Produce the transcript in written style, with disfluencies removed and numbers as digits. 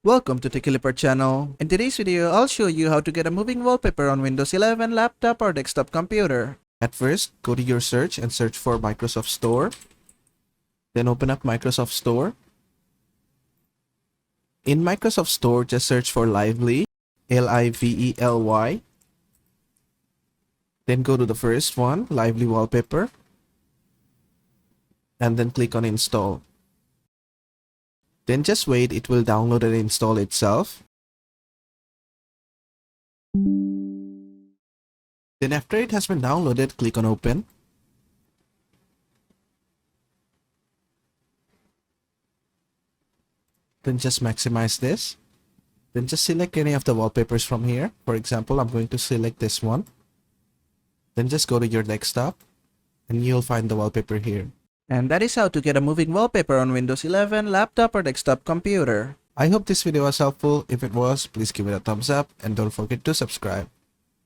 Welcome to Wallpaper channel. In today's video, I'll show you how to get a moving wallpaper on Windows 11 laptop or desktop computer. At first, go to your search and search for Microsoft Store. Then open up Microsoft Store. In Microsoft Store, just search for Lively, Lively. Then go to the first one, Lively Wallpaper. And then click on Install. Then just wait, it will download and install itself. Then after it has been downloaded, click on Open. Then just maximize this. Then just select any of the wallpapers from here. For example, I'm going to select this one. Then just go to your desktop and you'll find the wallpaper here. And that is how to get a moving wallpaper on Windows 11 laptop or desktop computer. I hope this video was helpful. If it was, please give it a thumbs up and don't forget to subscribe.